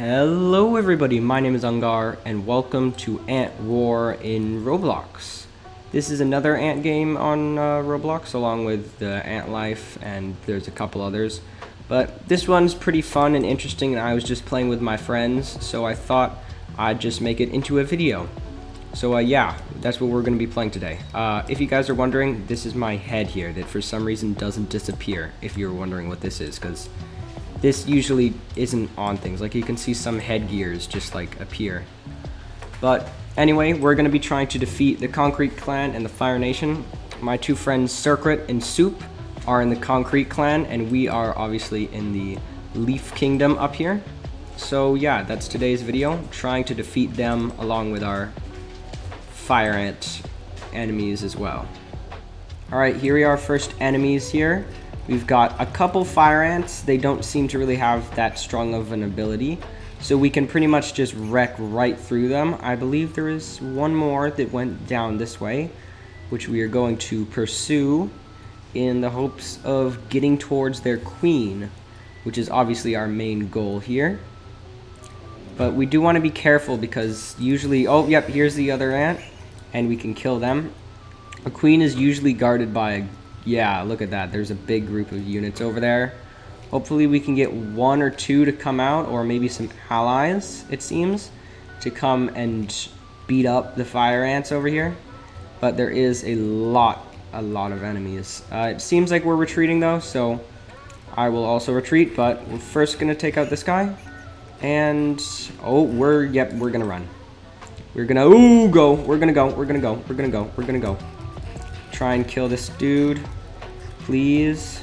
Hello everybody, my name is Ungar and welcome to Ant War in Roblox. This is another ant game on Roblox along with the Ant Life, and there's a couple others. But this one's pretty fun and interesting, and I was just playing with my friends, so I thought I'd just make it into a video. So yeah, that's what we're going to be playing today. If you guys are wondering, this is my head here that for some reason doesn't disappear, if you're wondering what this is, because this usually isn't on things. Like, you can see some headgears just like appear. But anyway, we're going to be trying to defeat the Concrete Clan and the Fire Nation. My two friends Circuit and Soup are in the Concrete Clan, and we are obviously in the Leaf Kingdom up here. So yeah, that's today's video, trying to defeat them along with our fire ant enemies as well. Alright, here we are, first enemies here. We've got a couple fire ants. They don't seem to really have that strong of an ability, so we can pretty much just wreck right through them. I believe there is one more that went down this way, which we are going to pursue in the hopes of getting towards their queen, which is obviously our main goal here. But we do want to be careful because usually, oh yep, here's the other ant, and we can kill them. A queen is usually guarded by a, yeah, look at that. There's a big group of units over there. Hopefully we can get one or two to come out, or maybe some allies, it seems, to come and beat up the fire ants over here. But there is a lot of enemies. It seems like we're retreating though, so I will also retreat, but we're first gonna take out this guy. And, oh, we're gonna run. We're gonna, we're gonna go. Try and kill this dude, please.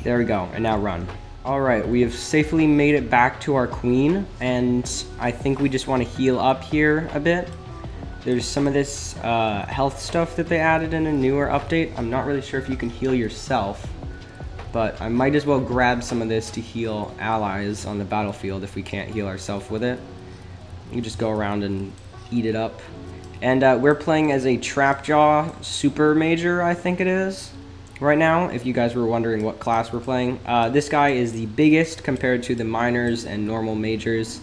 There we go, and now run. Alright, we have safely made it back to our queen, and I think we just want to heal up here a bit. There's some of this health stuff that they added in a newer update. I'm not really sure if you can heal yourself, but I might as well grab some of this to heal allies on the battlefield if we can't heal ourselves with it. You just go around and eat it up. And we're playing as a Trapjaw Super Major, I think it is, right now, if you guys were wondering what class we're playing. This guy is the biggest compared to the minors and normal majors.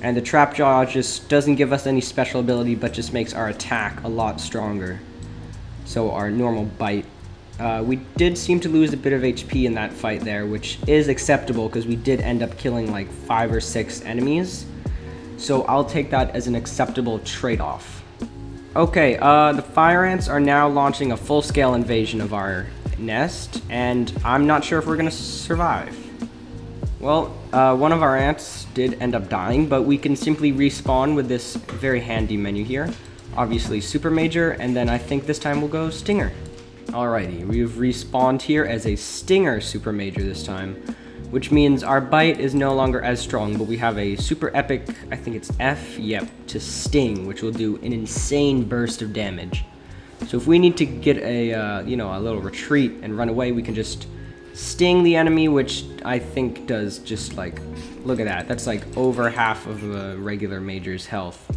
And the Trapjaw just doesn't give us any special ability, but just makes our attack a lot stronger. So our normal bite. We did seem to lose a bit of HP in that fight there, which is acceptable because we did end up killing like 5 or 6 enemies. So I'll take that as an acceptable trade-off. Okay, the fire ants are now launching a full-scale invasion of our nest, and I'm not sure if we're gonna survive. Well, one of our ants did end up dying, but we can simply respawn with this very handy menu here. Obviously Super Major, and then I think this time we'll go Stinger. Alrighty, we've respawned here as a Stinger Super Major this time, which means our bite is no longer as strong, but we have a super epic, I think it's F, yep, to Sting, which will do an insane burst of damage. So if we need to get a, a little retreat and run away, we can just sting the enemy, which I think does just like, look at that, that's like over half of a regular Major's health,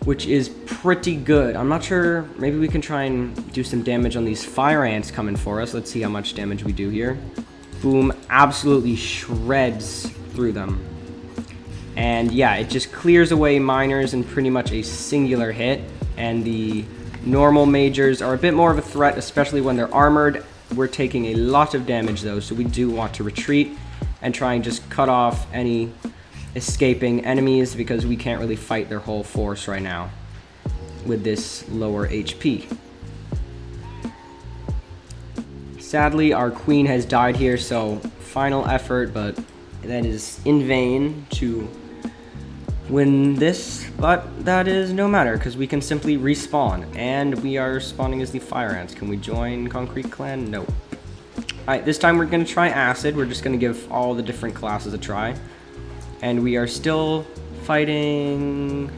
which is pretty good. I'm not sure, maybe we can try and do some damage on these fire ants coming for us. Let's see how much damage we do here. Boom, absolutely shreds through them. And yeah, it just clears away minors in pretty much a singular hit. And the normal majors are a bit more of a threat, especially when they're armored. We're taking a lot of damage though, so we do want to retreat and try and just cut off any escaping enemies because we can't really fight their whole force right now with this lower HP. Sadly, our queen has died here, so final effort, but that is in vain to win this, but that is no matter, because we can simply respawn, and we are spawning as the fire ants. Can we join Concrete Clan? Nope. Alright, this time we're going to try Acid. We're just going to give all the different classes a try, and we are still fighting...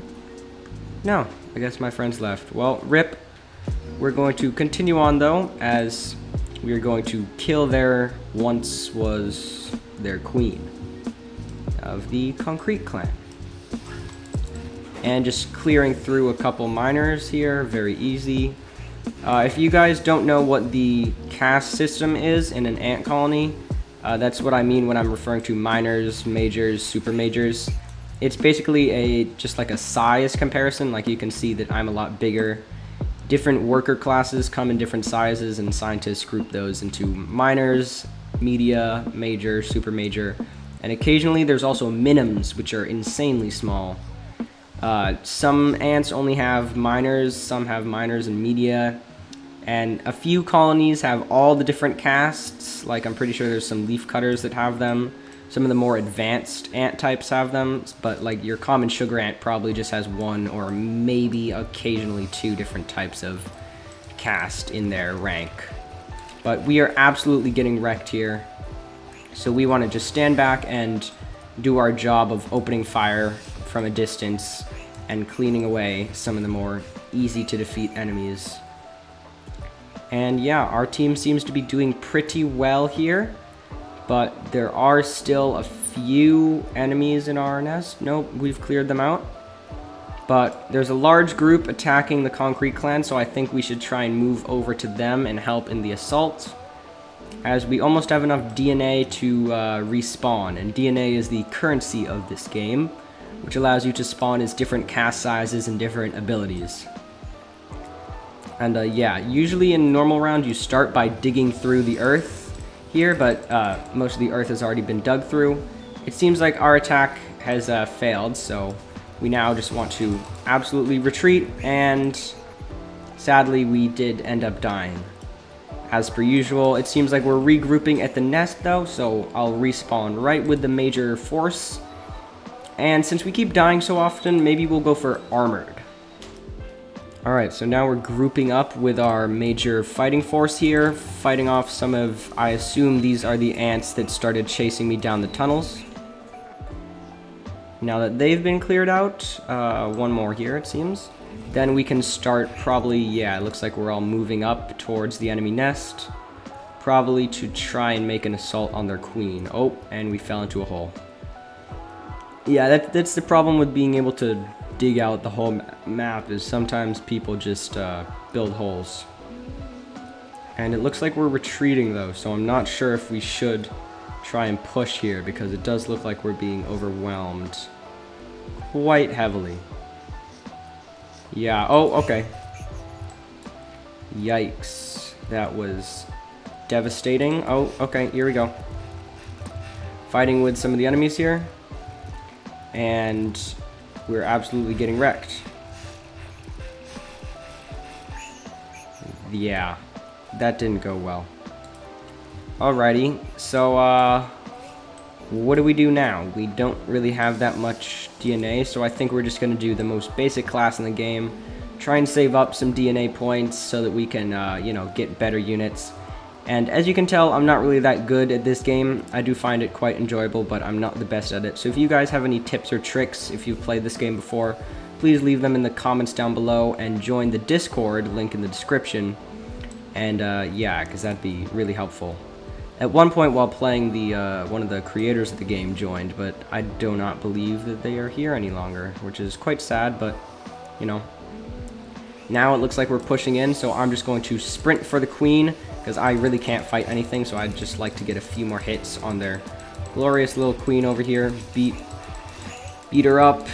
No, I guess my friends left. Well, RIP. We're going to continue on, though, as we are going to kill their once was their queen of the Concrete Clan. And just clearing through a couple miners here, very easy. If you guys don't know what the caste system is in an ant colony, That's what I mean when I'm referring to minors, majors, super majors. It's basically just like a size comparison. Like you can see that I'm a lot bigger. Different worker classes come in different sizes, and scientists group those into minors, media, major, super major, and occasionally there's also minims, which are insanely small. Some ants only have minors, some have minors and media, and a few colonies have all the different castes. Like I'm pretty sure there's some leaf cutters that have them. Some of the more advanced ant types have them, but like your common sugar ant probably just has one or maybe occasionally two different types of caste in their rank. But we are absolutely getting wrecked here. So we want to just stand back and do our job of opening fire from a distance and cleaning away some of the more easy to defeat enemies. And yeah, our team seems to be doing pretty well here, but there are still a few enemies in our nest. Nope, we've cleared them out. But there's a large group attacking the Concrete Clan, so I think we should try and move over to them and help in the assault, as we almost have enough DNA to respawn, and DNA is the currency of this game, which allows you to spawn as different cast sizes and different abilities. And yeah, usually in normal round you start by digging through the earth here, but most of the earth has already been dug through. It seems like our attack has failed, so we now just want to absolutely retreat, and sadly we did end up dying. As per usual, it seems like we're regrouping at the nest though, so I'll respawn right with the major force. And since we keep dying so often, maybe we'll go for armored. Alright, so now we're grouping up with our major fighting force here, fighting off some of, I assume these are the ants that started chasing me down the tunnels. Now that they've been cleared out, one more here it seems, then we can start probably, yeah, it looks like we're all moving up towards the enemy nest, probably to try and make an assault on their queen. Oh, and we fell into a hole. Yeah, that's the problem with being able to dig out the whole map, is sometimes people just build holes. And it looks like we're retreating though, so I'm not sure if we should try and push here, because it does look like we're being overwhelmed quite heavily. Yeah, oh, okay. Yikes, that was devastating. Oh, okay, here we go. Fighting with some of the enemies here, and we're absolutely getting wrecked. Yeah, that didn't go well. Alrighty, so what do we do now? We don't really have that much DNA, so I think we're just going to do the most basic class in the game. Try and save up some DNA points so that we can, you know, get better units. And as you can tell, I'm not really that good at this game. I do find it quite enjoyable, but I'm not the best at it. So if you guys have any tips or tricks, if you've played this game before, please leave them in the comments down below, and join the Discord, link in the description. And yeah, because that'd be really helpful. At one point while playing, one of the creators of the game joined, but I do not believe that they are here any longer, which is quite sad, but, you know. Now it looks like we're pushing in, so I'm just going to sprint for the queen, because I really can't fight anything, so I'd just like to get a few more hits on their glorious little queen over here. Beat her up,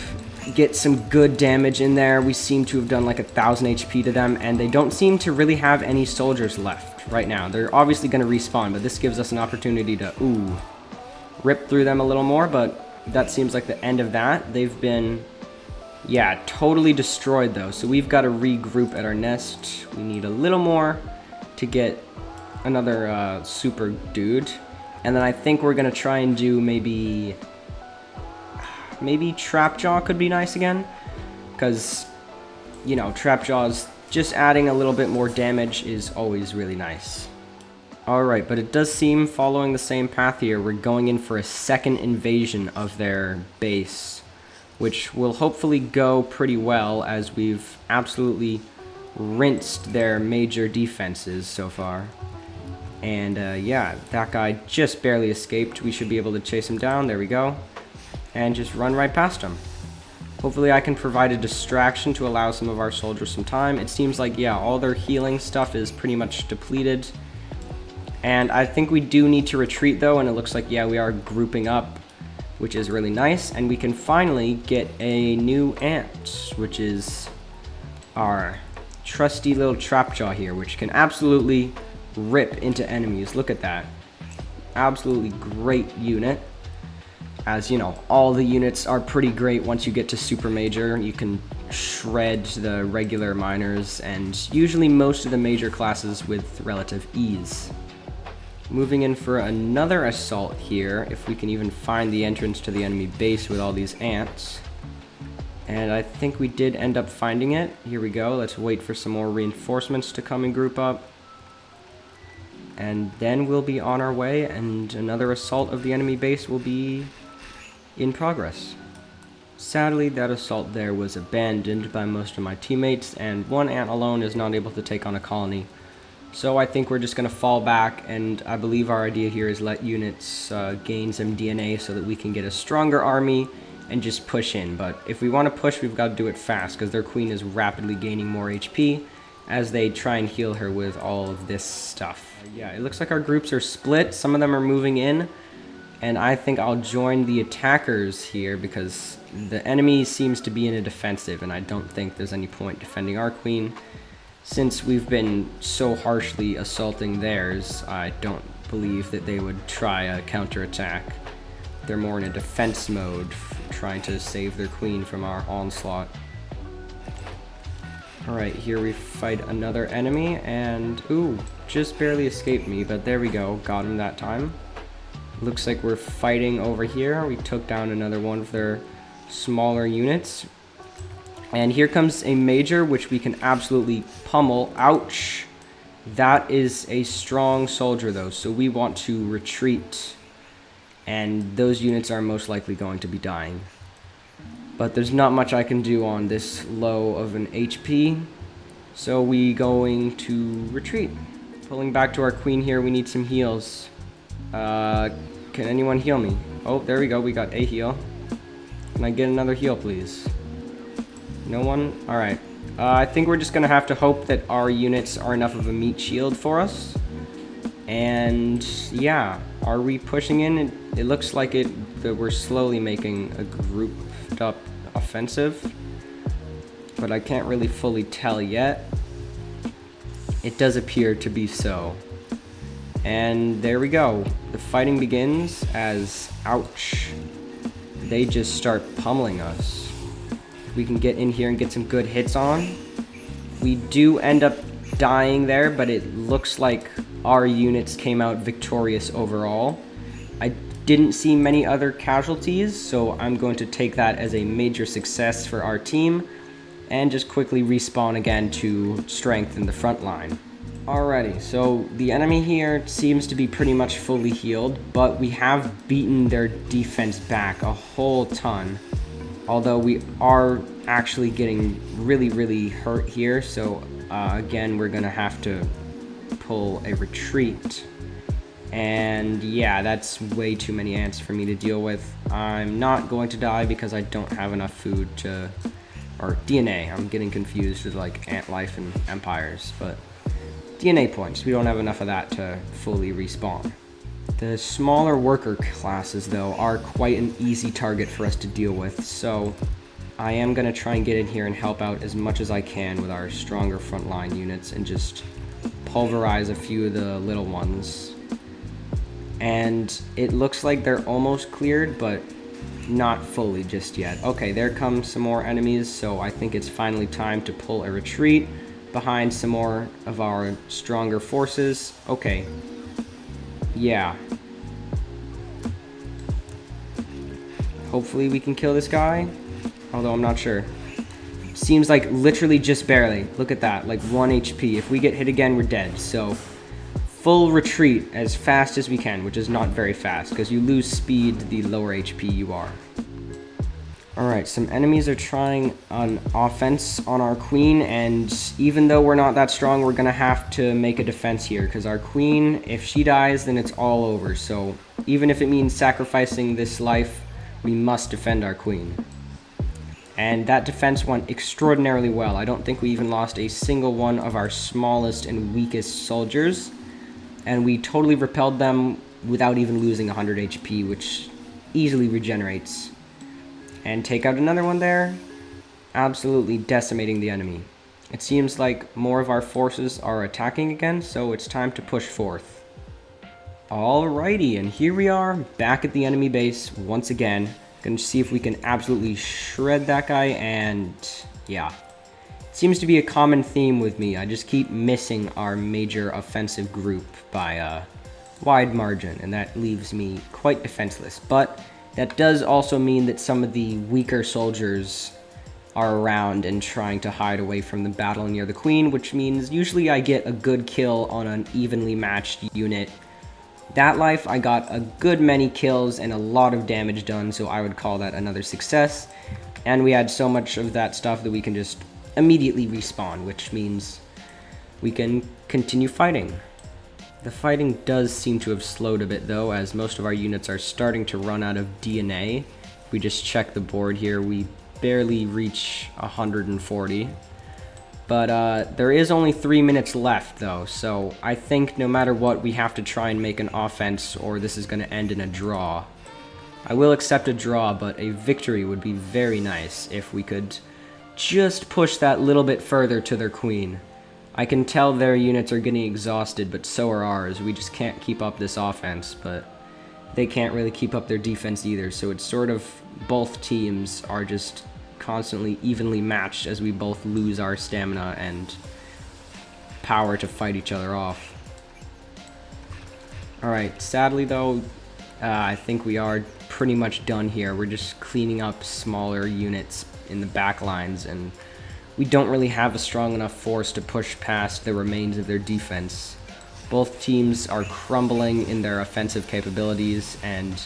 get some good damage in there. We seem to have done like 1,000 HP to them, and they don't seem to really have any soldiers left right now. They're obviously going to respawn, but this gives us an opportunity to, rip through them a little more, but that seems like the end of that. They've been, yeah, totally destroyed though, so we've got to regroup at our nest. We need a little more to get another super dude, and then I think we're gonna try and do maybe Trapjaw could be nice again, because, you know, Trapjaw's just adding a little bit more damage is always really nice. Alright, but it does seem, following the same path here, we're going in for a second invasion of their base, which will hopefully go pretty well, as we've absolutely rinsed their major defenses so far. And yeah, that guy just barely escaped. We should be able to chase him down. There we go. And just run right past him. Hopefully I can provide a distraction to allow some of our soldiers some time. It seems like, yeah, all their healing stuff is pretty much depleted. And I think we do need to retreat though, and it looks like, yeah, we are grouping up, which is really nice. And we can finally get a new ant, which is our trusty little trapjaw here, which can absolutely rip into enemies. Look at that. Absolutely great unit. As you know, all the units are pretty great once you get to super major. You can shred the regular miners and usually most of the major classes with relative ease. Moving in for another assault here, if we can even find the entrance to the enemy base with all these ants. And I think we did end up finding it. Here we go. Let's wait for some more reinforcements to come and group up. And then we'll be on our way, and another assault of the enemy base will be in progress. Sadly, that assault there was abandoned by most of my teammates, and one ant alone is not able to take on a colony. So I think we're just going to fall back, and I believe our idea here is let units gain some DNA so that we can get a stronger army and just push in. But if we want to push, we've got to do it fast, because their queen is rapidly gaining more HP as they try and heal her with all of this stuff. Yeah, it looks like our groups are split. Some of them are moving in, and I think I'll join the attackers here because the enemy seems to be in a defensive, and I don't think there's any point defending our queen. Since we've been so harshly assaulting theirs, I don't believe that they would try a counterattack. They're more in a defense mode, trying to save their queen from our onslaught. Alright, here we fight another enemy, and ooh, just barely escaped me, but there we go, got him that time. Looks like we're fighting over here. We took down another one of their smaller units. And here comes a major, which we can absolutely pummel. Ouch! That is a strong soldier, though, so we want to retreat. And those units are most likely going to be dying. But there's not much I can do on this low of an HP, so we going to retreat. Pulling back to our queen here, we need some heals. Can anyone heal me? Oh, there we go, we got a heal. Can I get another heal, please? No one? Alright. I think we're just gonna have to hope that our units are enough of a meat shield for us. And yeah, are we pushing in? It looks like that we're slowly making a grouped up offensive, but I can't really fully tell yet. It does appear to be so. And there we go. The fighting begins as, ouch, they just start pummeling us. If we can get in here and get some good hits on. We do end up dying there, but it looks like our units came out victorious overall. I didn't see many other casualties, so I'm going to take that as a major success for our team and just quickly respawn again to strengthen the front line. Alrighty, so the enemy here seems to be pretty much fully healed, but we have beaten their defense back a whole ton. Although we are actually getting really hurt here, so again, we're gonna have to pull a retreat. And yeah, that's way too many ants for me to deal with. I'm not going to die because I don't have enough food to, or DNA, I'm getting confused with like ant life and empires, but DNA points, we don't have enough of that to fully respawn. The smaller worker classes though are quite an easy target for us to deal with, so I am going to try and get in here and help out as much as I can with our stronger frontline units and just pulverize a few of the little ones. And it looks like they're almost cleared, but not fully just yet. Okay, there come some more enemies, so I think it's finally time to pull a retreat behind some more of our stronger forces. Okay. Yeah. Hopefully we can kill this guy, although I'm not sure. Seems like literally just barely. Look at that, like 1 HP. If we get hit again, we're dead. So full retreat as fast as we can, which is not very fast because you lose speed the lower HP you are. Alright, some enemies are trying an offense on our queen, and even though we're not that strong, we're gonna have to make a defense here, because our queen, if she dies, then it's all over. So even if it means sacrificing this life, we must defend our queen. And that defense went extraordinarily well. I don't think we even lost a single one of our smallest and weakest soldiers. and we totally repelled them without even losing 100 HP, which easily regenerates. And take out another one there, absolutely decimating the enemy. It seems like more of our forces are attacking again, so it's time to push forth. Alrighty, and here we are, back at the enemy base once again. Gonna see if we can absolutely shred that guy, and yeah. Seems to be a common theme with me. I just keep missing our major offensive group by a wide margin, and that leaves me quite defenseless. But that does also mean that some of the weaker soldiers are around and trying to hide away from the battle near the queen, which means usually I get a good kill on an evenly matched unit. That life, I got a good many kills and a lot of damage done, so I would call that another success. And we had so much of that stuff that we can just immediately respawn, which means we can continue fighting. The fighting does seem to have slowed a bit though, as most of our units are starting to run out of DNA. If we just check the board here, we barely reach 140. But there is only 3 minutes left though, so I think no matter what, we have to try and make an offense or this is going to end in a draw. I will accept a draw, but a victory would be very nice if we could just push that little bit further to their queen. I can tell their units are getting exhausted, but so are ours. We just can't keep up this offense, but they can't really keep up their defense either, so it's sort of both teams are just constantly evenly matched as we both lose our stamina and power to fight each other off. Alright, sadly though, I think we are pretty much done here. We're just cleaning up smaller units in the back lines, and we don't really have a strong enough force to push past the remains of their defense. Both teams are crumbling in their offensive capabilities, and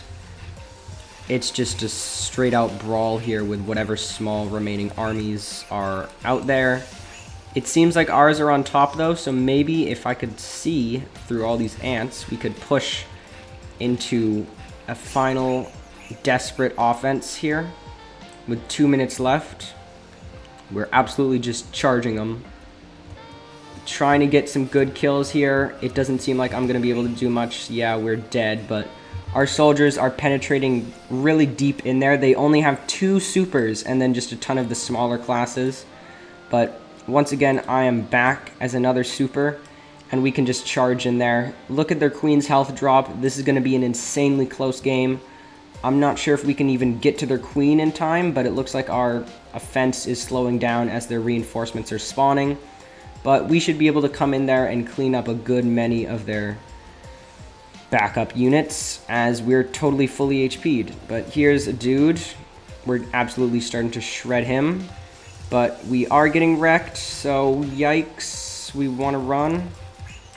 it's just a straight out brawl here with whatever small remaining armies are out there. It seems like ours are on top though, so maybe if I could see through all these ants, we could push into a final desperate offense here with 2 minutes left. We're absolutely just charging them. Trying to get some good kills here. It doesn't seem like I'm going to be able to do much. Yeah, we're dead, but our soldiers are penetrating really deep in there. They only have 2 supers and then just a ton of the smaller classes. But once again, I am back as another super, and we can just charge in there. Look at their queen's health drop. This is going to be an insanely close game. I'm not sure if we can even get to their queen in time, but it looks like our offense is slowing down as their reinforcements are spawning. But we should be able to come in there and clean up a good many of their backup units, as we're totally fully HP'd. But here's a dude. We're absolutely starting to shred him. But we are getting wrecked, so yikes. We want to run.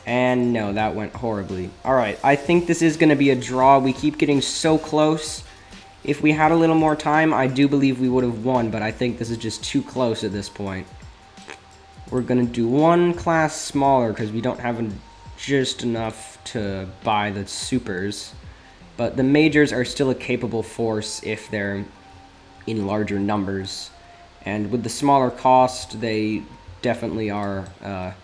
And no, that went horribly. Alright, I think this is going to be a draw. We keep getting so close. If we had a little more time, I do believe we would have won, but I think this is just too close at this point. We're going to do one class smaller because we don't have just enough to buy the supers. But the majors are still a capable force if they're in larger numbers. And with the smaller cost, they definitely are a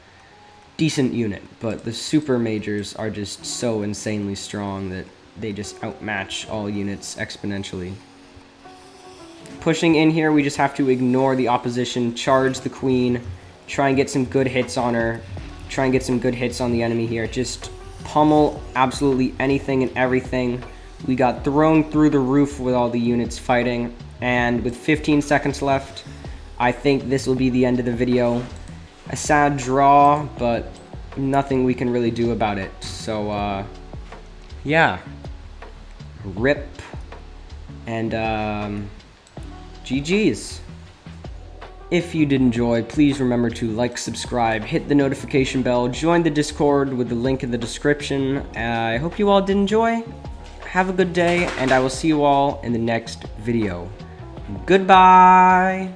decent unit. But the super majors are just so insanely strong that they just outmatch all units exponentially. Pushing in here, we just have to ignore the opposition, charge the queen, try and get some good hits on her, try and get some good hits on the enemy here. Just pummel absolutely anything and everything. We got thrown through the roof with all the units fighting, and with 15 seconds left, I think this will be the end of the video. A sad draw, but nothing we can really do about it. So, yeah. RIP. And, GG's. If you did enjoy, please remember to like, subscribe, hit the notification bell, join the Discord with the link in the description. I hope you all did enjoy. Have a good day, and I will see you all in the next video. Goodbye!